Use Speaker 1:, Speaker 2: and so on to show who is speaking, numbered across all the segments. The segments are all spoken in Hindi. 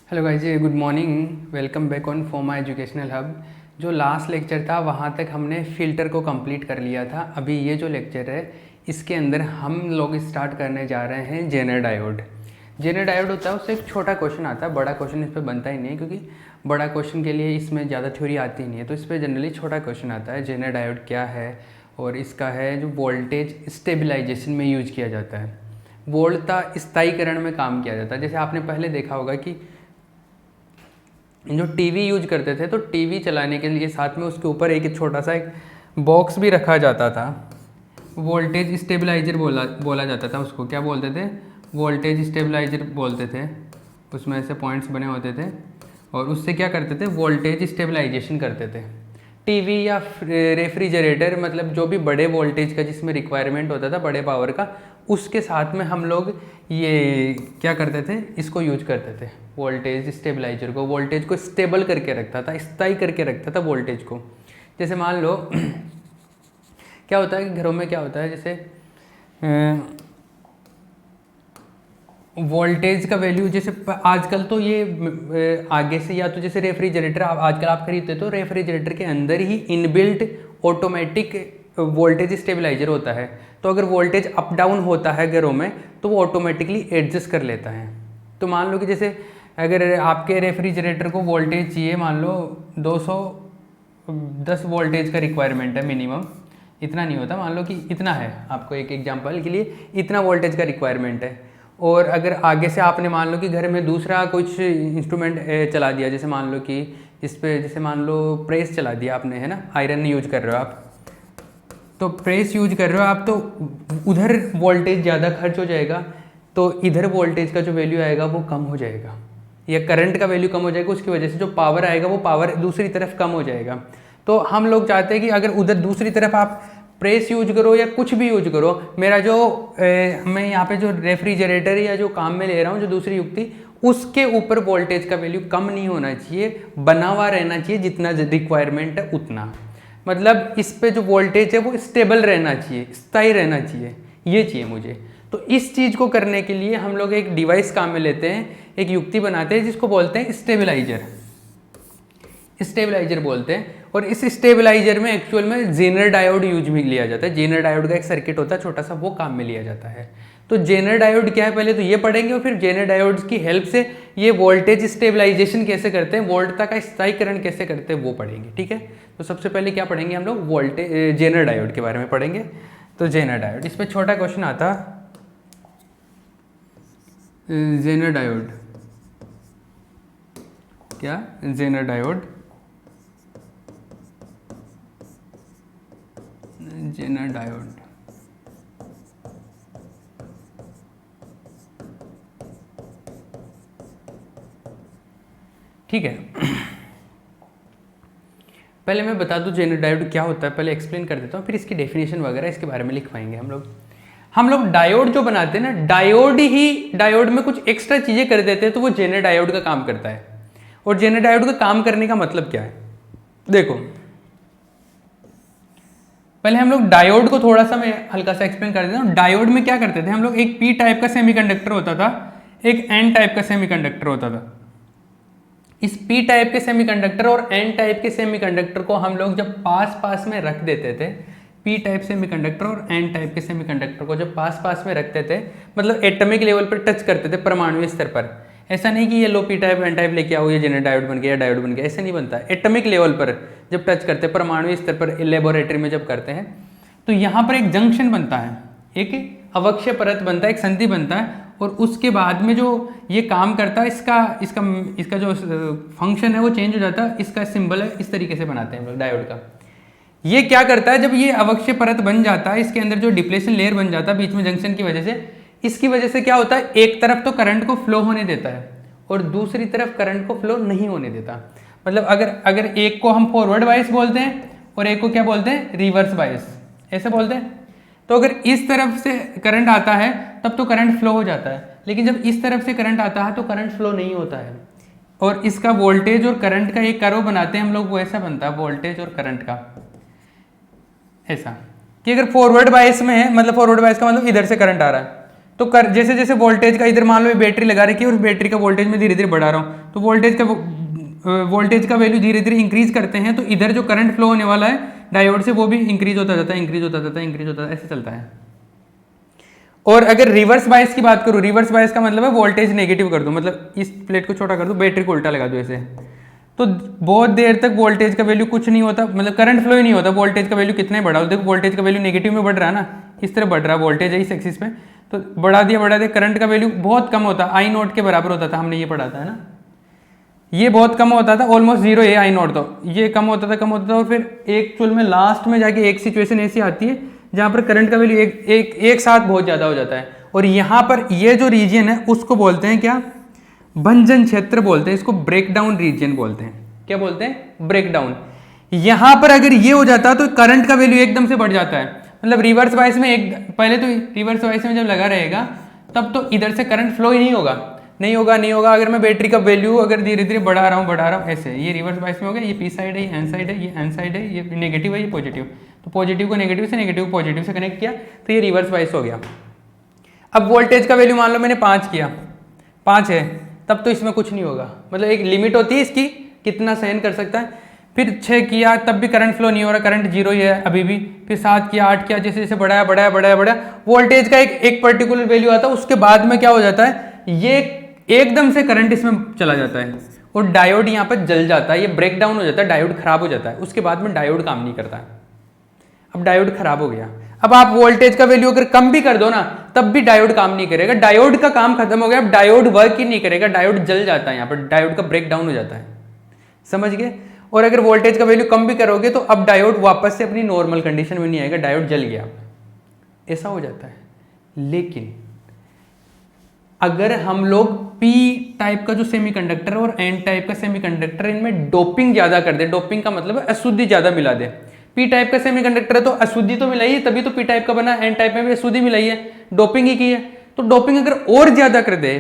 Speaker 1: Hello guys ji, good morning. Welcome back on फोमा एजुकेशनल हब। जो लास्ट लेक्चर था वहाँ तक हमने फ़िल्टर को कंप्लीट कर लिया था। अभी ये जो लेक्चर है इसके अंदर हम लोग स्टार्ट करने जा रहे हैं जेनर डायोड। जेनर डायोड होता है, उससे एक छोटा क्वेश्चन आता है, बड़ा क्वेश्चन इस पर बनता ही नहीं है क्योंकि बड़ा क्वेश्चन के लिए इसमें ज़्यादा थ्योरी आती नहीं है, तो इस पर जनरली छोटा क्वेश्चन आता है। जेनर डायोड क्या है और इसका है जो वोल्टेज स्टेबलाइजेशन में यूज किया जाता है, वोल्टता स्थायीकरण में काम किया जाता है। जैसे आपने पहले देखा होगा कि जो टीवी यूज करते थे तो टीवी चलाने के लिए साथ में उसके ऊपर एक छोटा सा एक बॉक्स भी रखा जाता था, वोल्टेज स्टेबलाइजर बोला जाता था उसको। क्या बोलते थे? वोल्टेज स्टेबलाइजर बोलते थे। उसमें ऐसे पॉइंट्स बने होते थे और उससे क्या करते थे? वोल्टेज स्टेबलाइजेशन करते थे। टीवी या रेफ्रिजरेटर, मतलब जो भी बड़े वोल्टेज का जिसमें रिक्वायरमेंट होता था, बड़े पावर का, उसके साथ में हम लोग ये क्या करते थे? इसको यूज करते थे, वोल्टेज स्टेबलाइजर को। वोल्टेज को स्टेबल करके रखता था, स्थायी करके रखता था वोल्टेज को। जैसे मान लो क्या होता है कि घरों में क्या होता है, जैसे वोल्टेज का वैल्यू, जैसे आजकल तो ये आगे से, या तो जैसे रेफ्रिजरेटर आजकल आप खरीदते तो रेफ्रिजरेटर के अंदर ही इनबिल्ट ऑटोमेटिक वोल्टेज स्टेबलाइजर होता है। तो अगर वोल्टेज अप डाउन होता है घरों में तो वो ऑटोमेटिकली एडजस्ट कर लेता है। तो मान लो कि जैसे अगर आपके रेफ्रिजरेटर को वोल्टेज चाहिए, मान लो 210 वोल्टेज का रिक्वायरमेंट है मिनिमम, इतना नहीं होता, मान लो कि इतना है, आपको एक एग्जांपल के लिए इतना वोल्टेज का रिक्वायरमेंट है। और अगर आगे से आपने मान लो कि घर में दूसरा कुछ इंस्ट्रूमेंट चला दिया, जैसे मान लो कि इस पे जैसे मान लो प्रेस चला दिया आपने, है ना, आयरन यूज कर रहे हो आप, तो प्रेस यूज कर रहे हो आप, तो उधर वोल्टेज ज़्यादा खर्च हो जाएगा, तो इधर वोल्टेज का जो वैल्यू आएगा वो कम हो जाएगा, या करंट का वैल्यू कम हो जाएगा। उसकी वजह से जो पावर आएगा वो पावर दूसरी तरफ कम हो जाएगा। तो हम लोग चाहते हैं कि अगर उधर दूसरी तरफ आप प्रेस यूज करो या कुछ भी यूज करो, मेरा जो मैं यहाँ पे जो रेफ्रिजरेटर या जो काम में ले रहा हूँ, जो दूसरी युक्ति, उसके ऊपर वोल्टेज का वैल्यू कम नहीं होना चाहिए, बना हुआ रहना चाहिए, जितना रिक्वायरमेंट है उतना। मतलब इस पे जो वोल्टेज है वो स्टेबल रहना चाहिए, स्थायी रहना चाहिए, ये चाहिए मुझे। तो इस चीज़ को करने के लिए हम लोग एक डिवाइस काम में लेते हैं, एक युक्ति बनाते हैं जिसको बोलते हैं स्टेबलाइजर। स्टेबलाइजर बोलते हैं। और इस स्टेबलाइजर में एक्चुअल में जेनर डायोड यूज में लिया जाता है। जेनर डायोड का एक सर्किट होता है छोटा सा, वो काम में लिया जाता है। तो जेनर डायोड क्या है पहले तो ये पढ़ेंगे, और फिर जेनर डायोड की हेल्प से ये वोल्टेज स्टेबलाइजेशन कैसे करते हैं, वोल्टता का स्थायीकरण कैसे करते हैं, वो पढ़ेंगे। ठीक है, तो सबसे पहले क्या पढ़ेंगे हम लोग? वोल्टेज जेनर डायोड के बारे में पढ़ेंगे। तो जेनर डायोड, इस पर छोटा क्वेश्चन आता, जेनर डायोड क्या? जेनर डायोड, जेनर डायोड ठीक है। पहले मैं बता दूं जेनर डायोड क्या होता है, पहले एक्सप्लेन कर देता हूँ, फिर इसकी डेफिनेशन वगैरह इसके बारे में लिख पाएंगे हम लोग डायोड जो बनाते हैं ना, डायोड में कुछ एक्स्ट्रा चीजें कर देते हैं तो वो जेनर डायोड का काम करता है। और जेनर डायोड का काम करने का मतलब क्या है, देखो पहले हम लोग डायोड को थोड़ा सा मैं हल्का सा एक्सप्लेन कर देता हूँ। डायोड में क्या करते थे हम लोग, एक पी टाइप का सेमीकंडक्टर होता था, एक एन टाइप का सेमीकंडक्टर होता था। इस पी टाइप के सेमीकंडक्टर और एन टाइप के सेमीकंडक्टर को हम लोग जब पास पास में रख देते थे, पी टाइप सेमीकंडक्टर और एन टाइप के सेमीकंडक्टर को जब पास पास में रखते थे, मतलब एटॉमिक लेवल पर टच करते थे, परमाणु स्तर पर। ऐसा नहीं कि ये लो पी टाइप एन टाइप लेके आओ ये जेनर डायोड बन गया, डायोड बन गया, ऐसे नहीं बनता। एटॉमिक लेवल पर जब टच करते हैं, परमाणु स्तर पर लेबोरेटरी में जब करते हैं, तो यहाँ पर एक जंक्शन बनता है, एक अवक्षय परत बनता है, एक संधि बनता है, और उसके बाद में जो ये काम करता है, इसका जो फंक्शन है वो चेंज हो जाता है। इसका सिंबल है, इस तरीके से बनाते हैं हम लोग डायोड का। ये क्या करता है, जब ये अवक्षय परत बन जाता है, इसके अंदर जो डिप्लेशन लेयर बन जाता है बीच में जंक्शन की वजह से, इसकी वजह से क्या होता है, एक तरफ तो करंट को फ्लो होने देता है और दूसरी तरफ करंट को फ्लो नहीं होने देता। मतलब अगर एक को हम फॉरवर्ड बायस बोलते हैं और एक को क्या बोलते हैं, रिवर्स बायस, ऐसे बोलते हैं। तो अगर इस तरफ से करंट आता है तब तो करंट फ्लो हो जाता है, लेकिन जब इस तरफ से करंट आता है तो करंट फ्लो नहीं होता है। और इसका वोल्टेज और करंट का एक कर्व बनाते हैं हम लोग, वो ऐसा बनता है वोल्टेज और करंट का, ऐसा कि अगर फॉरवर्ड बायस में है, मतलब फॉरवर्ड बायस का मतलब इधर से करंट आ रहा है, तो जैसे जैसे वोल्टेज का इधर मान लो बैटरी लगा रखी है और बैटरी का वोल्टेज में धीरे धीरे बढ़ा रहा हूँ, तो वोल्टेज का वैल्यू धीरे धीरे इंक्रीज करते हैं, तो इधर जो करंट फ्लो होने वाला है डायोड से वो भी इंक्रीज होता जाता है, इंक्रीज होता जाता है, इंक्रीज होता है, ऐसे चलता है। और अगर रिवर्स बायस की बात करूँ, रिवर्स बायस का मतलब है वोल्टेज नेगेटिव कर दूं, मतलब इस प्लेट को छोटा कर दूं, बैटरी को उल्टा लगा दूं ऐसे, तो बहुत देर तक वोल्टेज का वैल्यू कुछ नहीं होता, मतलब करंट फ्लो ही नहीं होता, वोल्टेज का वैल्यू कितना ही बढ़ा, देखो वोल्टेज का वैल्यू नेगेटिव में बढ़ रहा है ना, इस तरह बढ़ रहा है वोल्टेज है इस एक्सिस पे, तो बढ़ा दिया, करंट का वैल्यू बहुत कम होता, आई नोट के बराबर होता था, हमने ये पढ़ा था है ना, ये बहुत कम होता था, ऑलमोस्ट जीरो है आई नोट, तो ये कम होता था, और फिर एक चुल में लास्ट में जाके एक सिचुएशन ऐसी आती है जहाँ पर करंट का वैल्यू एक साथ बहुत ज़्यादा हो जाता है, और यहाँ पर ये जो रीजन है उसको बोलते हैं क्या, भंजन क्षेत्र बोलते हैं, इसको ब्रेकडाउन रीजन बोलते हैं, क्या बोलते हैं, ब्रेकडाउन। यहाँ पर अगर ये हो जाता है तो करंट का वैल्यू एकदम से बढ़ जाता है, मतलब रिवर्स वाइस में पहले तो रिवर्स वाइस में जब लगा रहेगा तब तो इधर से करंट फ्लो ही नहीं होगा, अगर मैं बैटरी का वैल्यू अगर धीरे धीरे बढ़ा रहा हूँ ऐसे, ये रिवर्स बायस में हो गया, ये पी साइड है, ये एन साइड है, ये एन साइड है, ये नेगेटिव है, ये पॉजिटिव, तो पॉजिटिव को नेगेटिव से, नेगेटिव को पॉजिटिव से कनेक्ट किया, तो ये रिवर्स बायस हो गया। अब वोल्टेज का वैल्यू मान लो मैंने 5 किया, 5 है, तब तो इसमें कुछ नहीं होगा, मतलब एक लिमिट होती है इसकी कितना सहन कर सकता है, फिर 6 किया तब भी करंट फ्लो नहीं हो रहा, करंट जीरो ही है अभी भी, फिर 7 किया, 8 किया, जैसे जैसे बढ़ाया, वोल्टेज का एक पर्टिकुलर वैल्यू आता है, उसके बाद में क्या हो जाता है, ये एकदम से करंट इसमें चला जाता है और डायोड यहाँ पर जल जाता है, ये ब्रेक डाउन हो जाता है, डायोड खराब हो जाता है, उसके बाद में डायोड काम नहीं करता है। अब डायोड खराब हो गया, अब आप वोल्टेज का वैल्यू अगर कम भी कर दो ना तब भी डायोड काम नहीं करेगा, डायोड का काम खत्म हो गया, अब डायोड वर्क ही नहीं करेगा, डायोड जल जाता है, यहाँ पर डायोड का ब्रेक डाउन हो जाता है, समझ गए। और अगर वोल्टेज का वैल्यू कम भी करोगे तो अब डायोड वापस से अपनी नॉर्मल कंडीशन में नहीं आएगा, डायोड जल गया, ऐसा हो जाता है। लेकिन अगर हम लोग पी टाइप का जो सेमीकंडक्टर और एन टाइप का सेमीकंडक्टर, इनमें डोपिंग ज्यादा कर दे, डोपिंग का मतलब है अशुद्धि ज्यादा मिला दे, पी टाइप का सेमीकंडक्टर है तो अशुद्धि तो मिलाई है, तभी तो पी टाइप का बना, एन टाइप में भी अशुद्धि मिलाई है, डोपिंग ही की है, तो डोपिंग अगर और ज्यादा कर दे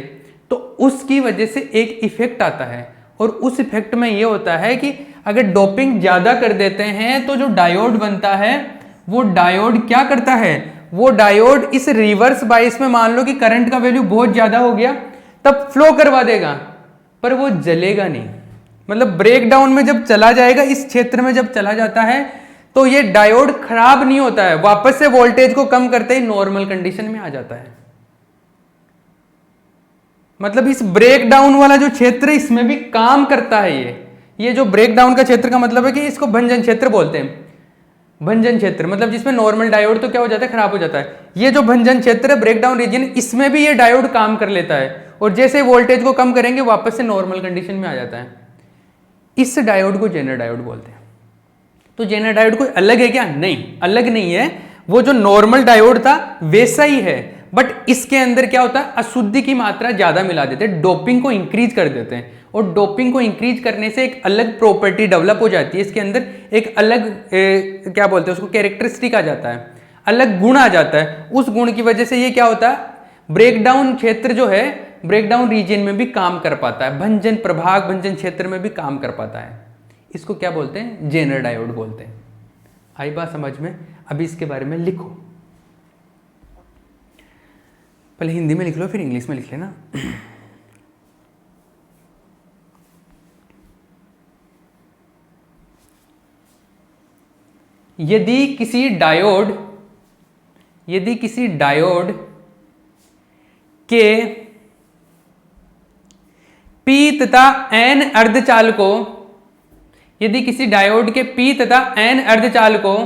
Speaker 1: तो उसकी वजह से एक इफेक्ट आता है, और उस इफेक्ट में ये होता है कि अगर डोपिंग ज्यादा कर देते हैं तो जो डायोड बनता है वो डायोड क्या करता है, वो डायोड इस रिवर्स बायस में मान लो कि करंट का वैल्यू बहुत ज्यादा हो गया तब फ्लो करवा देगा, पर वो जलेगा नहीं, मतलब ब्रेकडाउन में जब चला जाएगा, इस क्षेत्र में जब चला जाता है तो ये डायोड खराब नहीं होता है, वापस से वोल्टेज को कम करते ही नॉर्मल कंडीशन में आ जाता है। मतलब इस ब्रेकडाउन वाला जो क्षेत्र इसमें भी काम करता है, ये जो ब्रेकडाउन का क्षेत्र का मतलब है कि इसको भंजन क्षेत्र बोलते हैं, भंजन क्षेत्र मतलब जिसमें नॉर्मल डायोड तो क्या हो जाता है, खराब हो जाता है, ये जो भंजन क्षेत्र है ब्रेकडाउन रीजन, इसमें भी ये डायोड काम कर लेता है, और जैसे वोल्टेज को कम करेंगे वापस से नॉर्मल कंडीशन में आ जाता है। इस डायोड को जेनर डायोड बोलते हैं। तो जेनर डायोड कोई अलग है क्या, नहीं अलग नहीं है, वो जो नॉर्मल डायोड था वैसा ही है, बट इसके अंदर क्या होता है, अशुद्धि की मात्रा ज्यादा मिला देते हैं, डोपिंग को इंक्रीज कर देते हैं, और डोपिंग को इंक्रीज करने से एक अलग प्रॉपर्टी डेवलप हो जाती है, इसके अंदर एक अलग क्या बोलते हैं उसको, कैरेक्टरिस्टिक आ जाता है, अलग गुण आ जाता है, उस गुण की वजह से ये क्या होता है, ब्रेकडाउन क्षेत्र जो है ब्रेकडाउन रीजन में भी काम कर पाता है, भंजन प्रभाग भंजन क्षेत्र में भी काम कर पाता है, इसको क्या बोलते हैं, जेनर डायोड बोलते हैं। आई बात समझ में। अभी इसके बारे में लिखो, पहले हिंदी में लिख लो फिर इंग्लिश में लिख लेना। यदि किसी डायोड के पी तथा एन अर्धचालकों, यदि किसी डायोड के पी तथा एन अर्धचालकों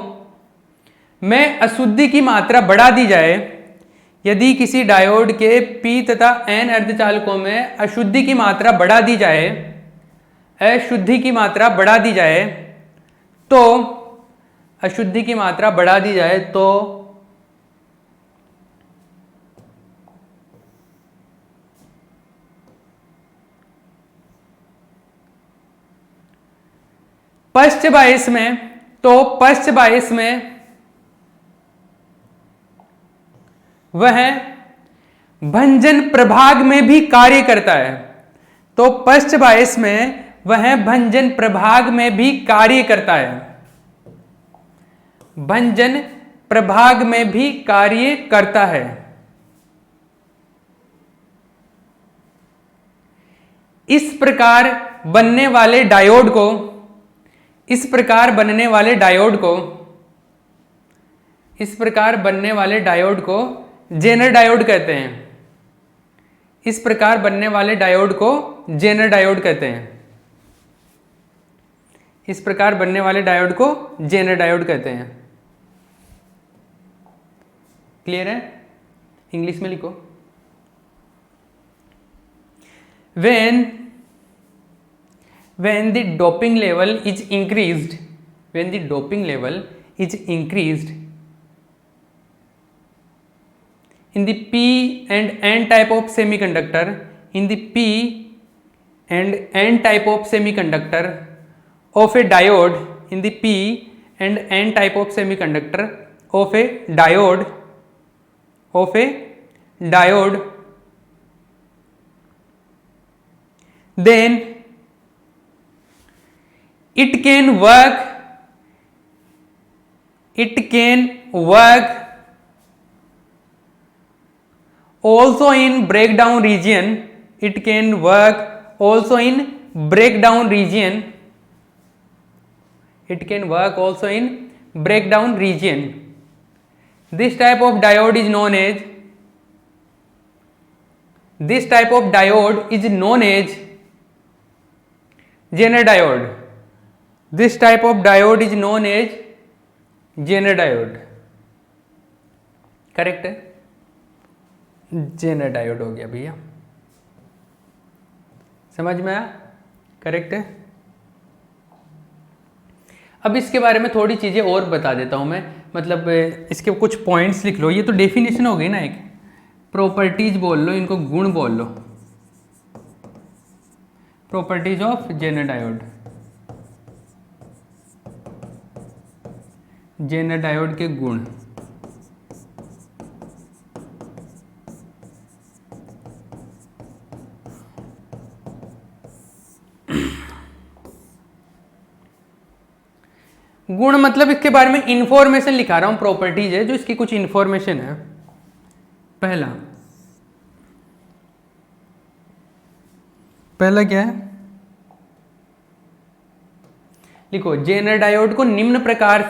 Speaker 1: में अशुद्धि की मात्रा बढ़ा दी जाए, यदि किसी डायोड के पी तथा एन अर्धचालकों में अशुद्धि की मात्रा बढ़ा दी जाए, अशुद्धि की मात्रा बढ़ा दी जाए, तो अशुद्धि की मात्रा बढ़ा दी जाए तो पश्च बायस में वह भंजन प्रभाग में भी कार्य करता है, तो पश्च बायस में वह भंजन प्रभाग में भी कार्य करता है, भंजन प्रभाग में भी कार्य करता है। इस प्रकार बनने वाले डायोड को इस प्रकार बनने वाले डायोड को जेनर डायोड कहते हैं। इस प्रकार बनने वाले डायोड को जेनर डायोड कहते हैं। इस प्रकार बनने वाले डायोड को जेनर डायोड कहते हैं। क्लियर है? इंग्लिश में लिखो। when the doping level is increased in the P and N type of semiconductor of a diode then it can work also in breakdown region. This type of diode is known as Zener diode. This type of diode is known as Zener diode. Correct है? जेनर डायोड हो गया भैया, समझ में आया? करेक्ट है। अब इसके बारे में थोड़ी चीजें और बता देता हूं मैं, मतलब इसके कुछ पॉइंट्स लिख लो। ये तो डेफिनेशन हो गई ना, एक प्रॉपर्टीज बोल लो, इनको गुण बोल लो। Properties of Zener diode, Zener diode के गुण। गुण मतलब इसके बारे में इंफॉर्मेशन लिखा रहा हूं, प्रॉपर्टीज है जो इसकी कुछ इंफॉर्मेशन है। पहला क्या है, लिखो। जेनर डायोड को निम्न प्रकार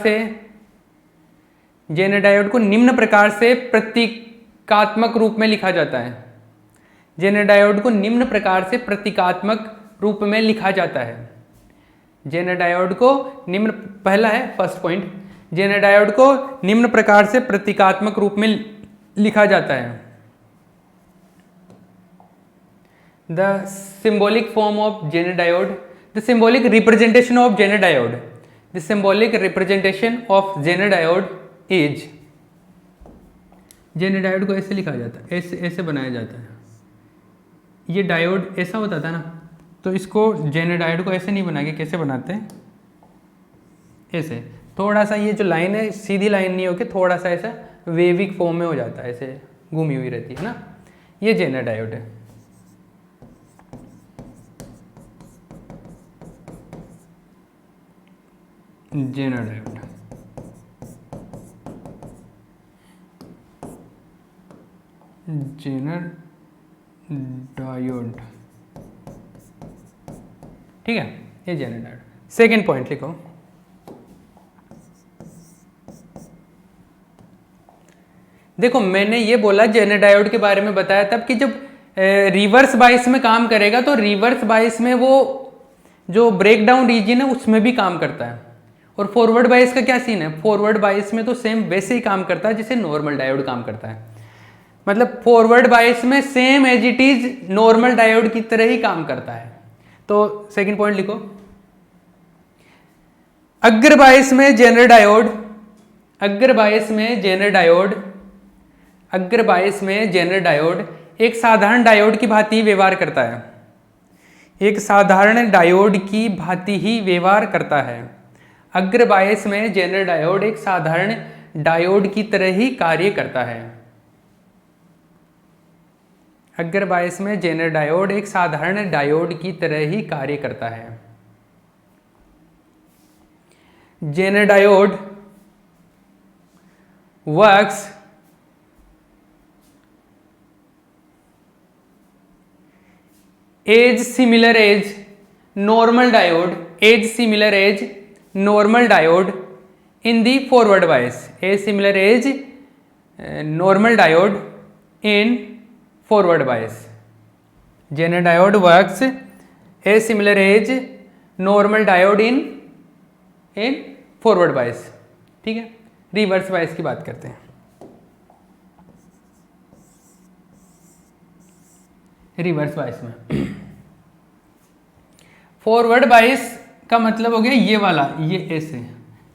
Speaker 1: से प्रतीकात्मक रूप में लिखा जाता है। जेनर डायोड को निम्न प्रकार से प्रतीकात्मक रूप में लिखा जाता है। जेनर डायोड को निम्न, पहला है फर्स्ट पॉइंट, जेनर डायोड को निम्न प्रकार से प्रतीकात्मक रूप में लिखा जाता है। The symbolic form of Zener diode, the symbolic representation of Zener diode, the symbolic representation of Zener diode is, Zener diode को ऐसे लिखा जाता है, ऐसे बनाया जाता है। ये डायोड ऐसा होता था ना, तो इसको जेनर डायोड को ऐसे नहीं बना के कैसे बनाते हैं, ऐसे थोड़ा सा, ये जो लाइन है सीधी लाइन नहीं होके थोड़ा सा ऐसा वेविक फॉर्म में हो जाता है, ऐसे घूमी हुई रहती है ना, ये जेनर डायोड है। जेनर डायोड, जेनर डायोड, ठीक है, ये जेनर डायोड। सेकेंड पॉइंट लिखो, देखो मैंने ये बोला जेनर डायोड के बारे में बताया तब कि जब रिवर्स बाइस में काम करेगा तो रिवर्स बाइस में वो जो ब्रेकडाउन रीजन है उसमें भी काम करता है। और फॉरवर्ड बाइस का क्या सीन है, फॉरवर्ड बाइस में तो सेम वैसे ही काम करता है जैसे नॉर्मल डायोड काम करता है। मतलब फॉरवर्ड बाइस में same as it is normal diode की तरह ही काम करता है। तो सेकंड पॉइंट लिखो, अग्र बाइस में जेनर डायोड, अग्र बाइस में जेनर डायोड, अग्र बाइस में जेनर डायोड एक साधारण डायोड की भांति व्यवहार करता है, एक साधारण डायोड की भांति ही व्यवहार करता है। अग्र बायस में जेनर डायोड एक साधारण डायोड की तरह ही कार्य करता है। अग्र बायस में जेनर डायोड एक साधारण डायोड की तरह ही कार्य करता है। Zener diode works as similar as normal diode, as similar as normal diode in the forward bias, as similar as normal diode in forward bias. Zener diode works as similar as normal diode in forward bias. ठीक है, रिवर्स बायस की बात करते हैं। रिवर्स बायस में फॉरवर्ड बायस का मतलब हो गया ये वाला, ये ऐसे,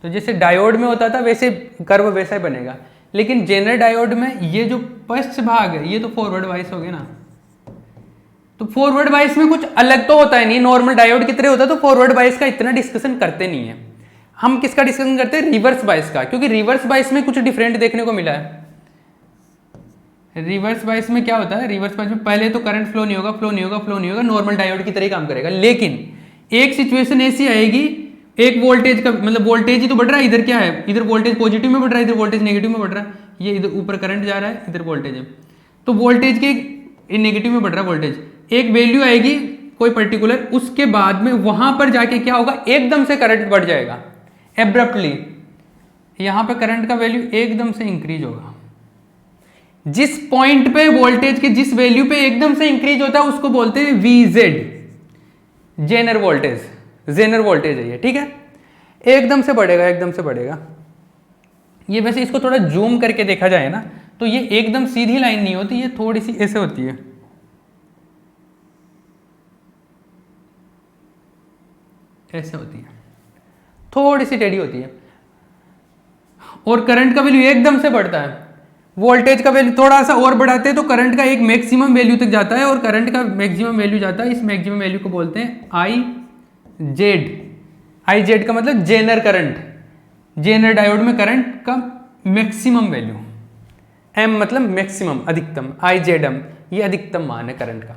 Speaker 1: तो जैसे डायोड में होता था वैसे कर्व वैसा ही बनेगा, लेकिन जेनर डायोड में ये जो पश्च भाग है ये तो फॉरवर्ड बायस हो गया ना। तो फॉरवर्ड बायस में कुछ अलग तो होता है नहीं, नॉर्मल डायोड की तरह होता है, तो फॉरवर्ड बायस का इतना डिस्कशन करते नहीं है। हम किसका डिस्कशन करते हैं? रिवर्स बायस का, क्योंकि रिवर्स बायस में कुछ डिफरेंट देखने को मिला है। रिवर्स बायस में क्या होता है? रिवर्स बायस में पहले तो करंट फ्लो नहीं होगा, फ्लो नहीं होगा, फ्लो नहीं होगा, नॉर्मल डायोड की तरह ही काम करेगा। लेकिन एक सिचुएशन ऐसी आएगी, एक वोल्टेज का मतलब वोल्टेज ही तो बढ़ रहा है, इधर क्या है, इधर वोल्टेज पॉजिटिव में बढ़ रहा है, इधर वोल्टेज नेगेटिव में बढ़ रहा है, ये इधर ऊपर करंट जा रहा है, इधर वोल्टेज है, तो वोल्टेज के नेगेटिव में बढ़ रहा है वोल्टेज। एक वैल्यू आएगी कोई पर्टिकुलर, उसके बाद में वहां पर जाके क्या होगा, एकदम से करंट बढ़ जाएगा एब्रप्टली, यहां पे करंट का वैल्यू एकदम से इंक्रीज होगा। जिस पॉइंट पे वोल्टेज के जिस वैल्यू पे एकदम से इंक्रीज होता है उसको बोलते हैं VZ, Zener voltage, Zener voltage है ये। ठीक है, एकदम से बढ़ेगा, एकदम से बढ़ेगा। ये वैसे इसको थोड़ा जूम करके देखा जाए ना तो ये एकदम सीधी लाइन नहीं होती, ये थोड़ी सी ऐसे होती है, ऐसे होती है, थोड़ी सी टेढ़ी होती है। और करंट का वैल्यू एकदम से बढ़ता है, वोल्टेज का वैल्यू थोड़ा सा और बढ़ाते हैं तो करंट का एक मैक्सिमम वैल्यू तक जाता है, और करंट का मैक्सिमम वैल्यू जाता है, इस मैक्सिमम वैल्यू को बोलते हैं IZ। IZ का मतलब जेनर करंट, जेनर डायोड में करंट का मैक्सिमम वैल्यू, M मतलब मैक्सिमम, अधिकतम, IZM ये अधिकतम मान है करंट का।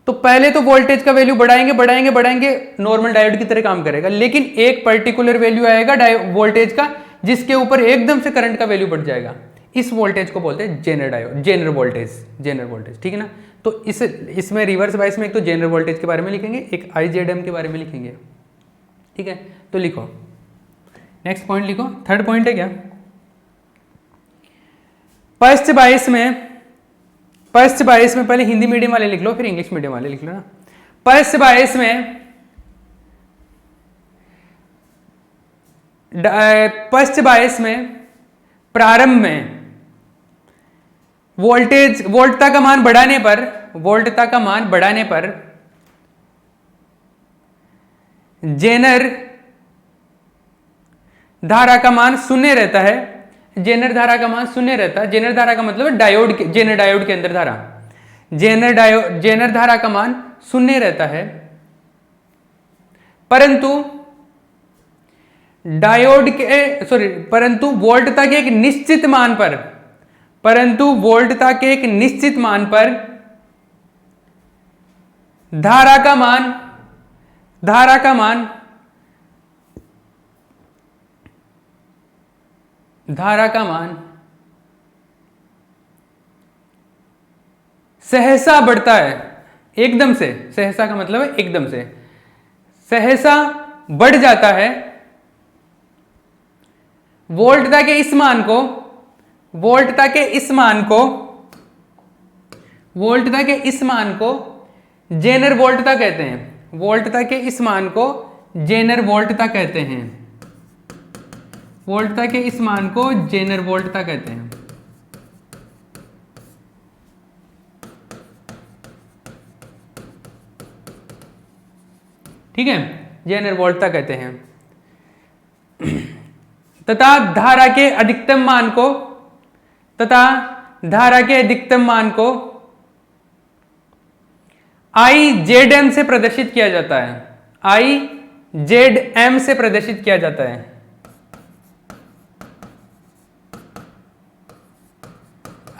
Speaker 1: तो पहले तो वोल्टेज का वैल्यू बढ़ाएंगे बढ़ाएंगे बढ़ाएंगे, नॉर्मल डायोड की तरह काम करेगा, लेकिन एक पर्टिकुलर वैल्यू आएगा वोल्टेज का जिसके ऊपर एकदम से करंट का वैल्यू बढ़ जाएगा, इस वोल्टेज को बोलते हैं Zener diode, Zener voltage, Zener voltage. ठीक है ना, तो इसमें रिवर्स बायस में एक तो जेनर वोल्टेज के बारे में लिखेंगे, एक IZM के बारे में लिखेंगे। ठीक है, तो लिखो, नेक्स्ट पॉइंट लिखो, थर्ड पॉइंट है क्या, फर्स्ट बायस में पहले हिंदी मीडियम वाले लिख लो, फिर इंग्लिश मीडियम वाले लिख लो ना। फर्स्ट बायस में प्रारंभ में वोल्टता का मान बढ़ाने पर जेनर धारा का मान शून्य रहता है, जेनर धारा का मान शून्य रहता है। जेनर धारा का मतलब डायोड के, जेनर डायोड के अंदर धारा, जेनर धारा का मान शून्य रहता है, परंतु वोल्टता के एक निश्चित मान पर, धारा का मान सहसा बढ़ता है, एकदम से, सहसा का मतलब है एकदम से, सहसा बढ़ जाता है। वोल्टता के इस मान को जेनर वोल्टता कहते हैं, वोल्टता के इस मान को जेनर वोल्टता कहते हैं, वोल्टता के इस मान को जेनर वोल्टता कहते हैं। ठीक है, जेनर वोल्टता कहते हैं। तथा धारा के अधिकतम मान को IZM से प्रदर्शित किया जाता है, IZM से प्रदर्शित किया जाता है।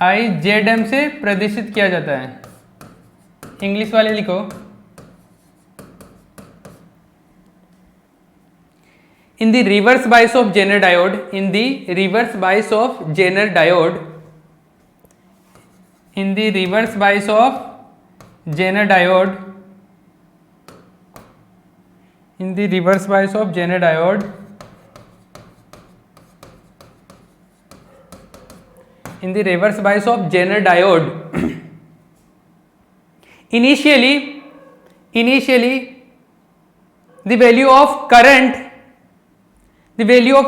Speaker 1: IZM से प्रदर्शित किया जाता है। इंग्लिश वाले लिखो, in the reverse bias of Zener diode, in the reverse bias of Zener diode, in the reverse bias of Zener diode, in the reverse bias of Zener diode, in the reverse bias of Zener diode, initially the value of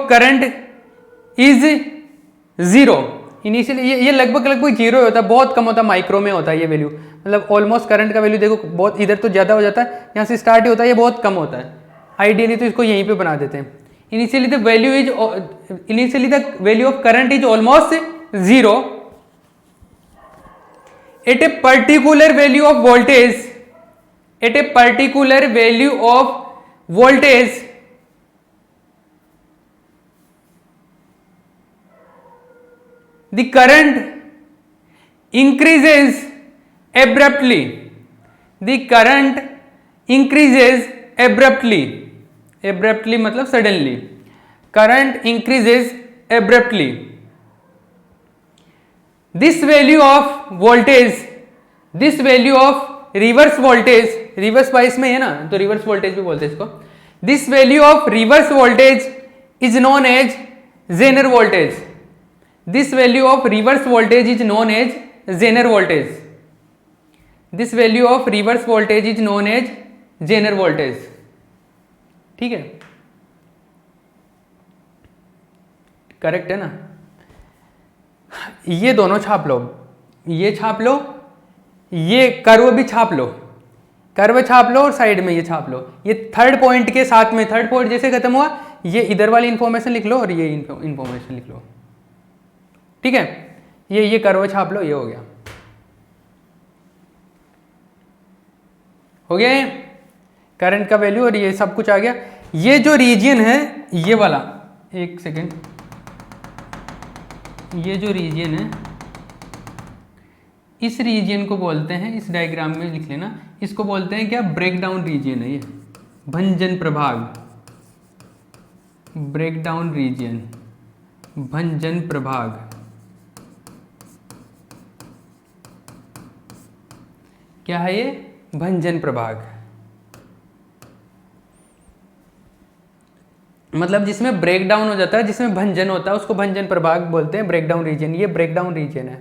Speaker 1: current is 0. Initially ये लगभग जीरो होता है, बहुत कम होता है, माइक्रो में होता है ये वैल्यू, मतलब ऑलमोस्ट करंट का वैल्यू देखो बहुत इधर तो ज़्यादा हो जाता है, यहाँ से स्टार्ट ही होता है, ये बहुत कम होता है. आइडियली तो इसको यहीं पे बना देते हैं. Initially the value of current is almost 0 at a particular value of voltage, the current increases abruptly. Abruptly मतलब suddenly. Current increases abruptly. This value of reverse voltage, reverse bias में है ना, तो reverse voltage भी बोलते हैं इसको. This value of reverse voltage is known as Zener voltage. This value of reverse voltage is known as Zener voltage. This value of reverse voltage is known as Zener voltage. ठीक है, करेक्ट है ना. ये दोनों छाप लो, ये छाप लो, ये कर्व भी छाप लो, कर्व छाप लो और साइड में ये छाप लो. ये थर्ड पॉइंट के साथ में, थर्ड पॉइंट जैसे खत्म हुआ, ये इधर वाली इंफॉर्मेशन लिख लो और ये इंफॉर्मेशन लिख लो. ठीक है, ये कर्व छाप लो, ये हो गया. करंट का वैल्यू और ये सब कुछ आ गया. ये जो रीजन है ये वाला, एक सेकेंड, ये जो रीजन है इस रीजन को बोलते हैं, इस डायग्राम में लिख लेना, इसको बोलते हैं क्या, ब्रेकडाउन रीजन है ये, भंजन प्रभाग, ब्रेकडाउन रीजन, भंजन प्रभाग. क्या है ये, भंजन प्रभाग. मतलब जिसमें ब्रेकडाउन हो जाता है, जिसमें भंजन होता है, उसको भंजन प्रभाग बोलते हैं, ब्रेकडाउन रीजन. ये ब्रेकडाउन रीजन है,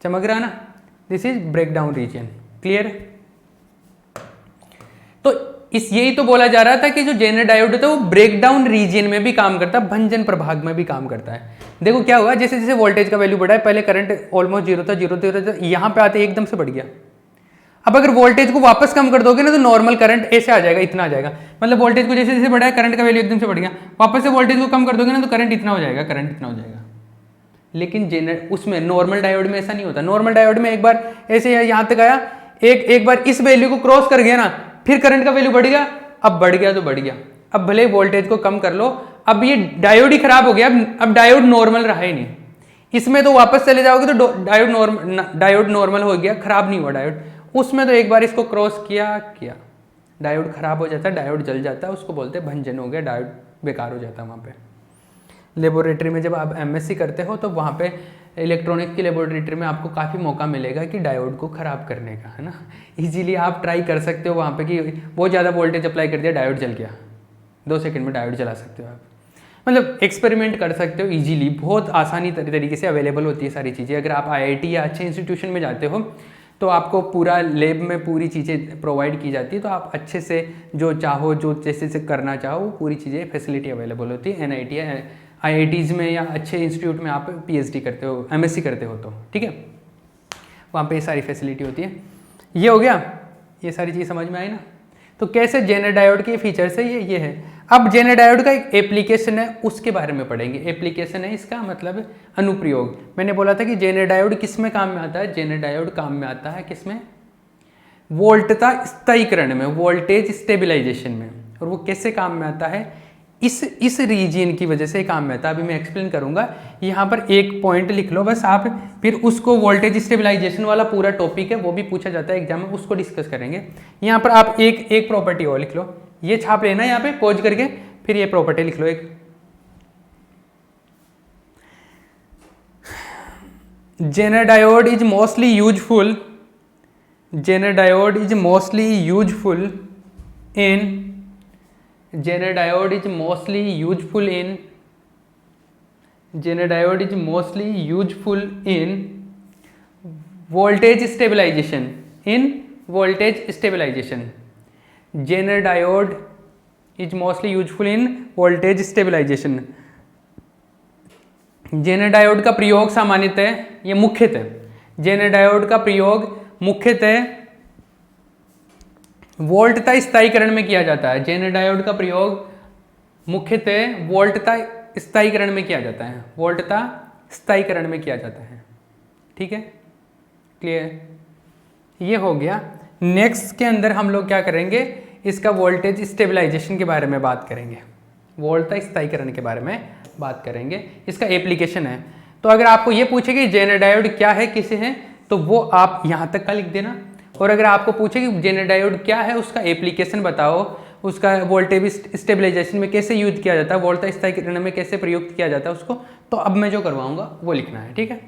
Speaker 1: चमक रहा ना, this is breakdown region. Clear. तो यही तो बोला जा रहा था कि जो जेनर डायोड होता है वो ब्रेकडाउन रीजन में भी काम करता है, भंजन प्रभाग में भी काम करता है. देखो क्या हुआ, जैसे जैसे वोल्टेज का वैल्यू बढ़ा है, पहले करंट ऑलमोस्ट जीरो था, यहाँ पे आते एकदम से बढ़ गया. अब अगर वोल्टेज को वापस कम कर दोगे ना तो नॉर्मल करंट ऐसे आ जाएगा, इतना आ जाएगा. मतलब वोल्टेज को जैसे जैसे बढ़ा है, करंट का वैल्यू एकदम से बढ़ गया, वापस से वोल्टेज को कम कर दोगे ना तो करंट इतना हो जाएगा. लेकिन जेनर उसमें नॉर्मल डायोड में ऐसा नहीं होता. नॉर्मल डायोड में एक बार ऐसे यहाँ तक आया, एक बार इस वैल्यू को क्रॉस कर गया ना, फिर करंट का वैल्यू बढ़ गया, अब बढ़ गया तो बढ़ गया. अब भले वोल्टेज को कम कर लो, अब ये डायोड ही खराब हो गया, अब डायोड नॉर्मल रहा ही नहीं. इसमें तो वापस चले जाओगे तो डायोड नॉर्मल हो गया, खराब नहीं हुआ डायोड. उसमें तो एक बार इसको क्रॉस किया डायोड खराब हो जाता है, डायोड जल जाता है, उसको बोलते हैं भंजन हो गया, डायोड बेकार हो जाता है. वहाँ पे लेबोरेटरी में जब आप एमएससी करते हो तो वहाँ पे इलेक्ट्रॉनिक्स की लेबोरेटरी में आपको काफ़ी मौका मिलेगा कि डायोड को ख़राब करने का, है ना. इजीली आप ट्राई कर सकते हो वहाँ पे कि बहुत ज़्यादा वोल्टेज अप्लाई कर दिया, डायोड जल गया, 2 सेकंड में डायोड जला सकते हो आप. मतलब एक्सपेरिमेंट कर सकते हो इजीली, बहुत आसानी तरीके से अवेलेबल होती है सारी चीज़ें. अगर आप आईआईटी या अच्छे इंस्टीट्यूशन में जाते हो तो आपको पूरा लैब में पूरी चीज़ें प्रोवाइड की जाती है, तो आप अच्छे से जो चाहो, जो जैसे से करना चाहो, वो पूरी चीज़ें फैसिलिटी अवेलेबल होती है. एनआईटी आईआईटीज़ में या अच्छे इंस्टीट्यूट में आप पीएचडी करते हो, एमएससी करते हो तो ठीक है, वहाँ पे ये सारी फैसिलिटी होती है. ये हो गया, ये सारी चीज़ समझ में आई ना. तो कैसे जेनर डायोड के फीचर्स है ये है. अब जेनर डायोड का एक एप्लीकेशन है, उसके बारे में पढ़ेंगे. एप्लीकेशन है इसका मतलब अनुप्रयोग. मैंने बोला था कि जेनर डायोड किस में काम में आता है. जेनर डायोड काम में आता है किस में, वोल्टता स्थायीकरण में, वोल्टेज स्टेबलाइजेशन में. और वो कैसे काम में आता है, इस रीजन की वजह से काम में आता है. अभी मैं एक्सप्लेन करूंगा. यहाँ पर एक पॉइंट लिख लो बस आप, फिर उसको वोल्टेज स्टेबलाइजेशन वाला पूरा टॉपिक है, वो भी पूछा जाता है एग्जाम में, उसको डिस्कस करेंगे. यहाँ पर आप एक प्रॉपर्टी और लिख लो, ये छाप लेना यहाँ पे पॉज करके, फिर ये प्रॉपर्टी लिख लो एक. Zener diode is mostly useful in Zener diode is mostly useful in voltage stabilization. Zener diode is mostly useful in voltage stabilization. Zener diode का प्रयोग सामान्यतः ये मुख्यतः जेनर डायोड का प्रयोग मुख्यतः वोल्टता स्थायीकरण में किया जाता है। जेनर डायोड का प्रयोग मुख्यतः वोल्टता स्थायीकरण में किया जाता है। वोल्टता स्थायीकरण में किया जाता है। ठीक है, क्लियर, ये हो गया। नेक्स्ट के अंदर हम लोग क्या करेंगे, इसका वोल्टेज स्टेबलाइजेशन के बारे में बात करेंगे, वोल्टता स्थायीकरण के बारे में बात करेंगे, इसका एप्लीकेशन है। तो अगर आपको ये पूछे कि जेनर डायोड क्या है, किसे है, तो वो आप यहाँ तक का लिख देना। और अगर आपको पूछे कि जेनर डायोड क्या है, उसका एप्लीकेशन बताओ, उसका वोल्टेज स्टेबलाइजेशन में कैसे यूज किया जाता है, वोल्टता स्थायीकरण में कैसे प्रयुक्त किया जाता है उसको, तो अब मैं जो करवाऊंगा वो लिखना है। ठीक है।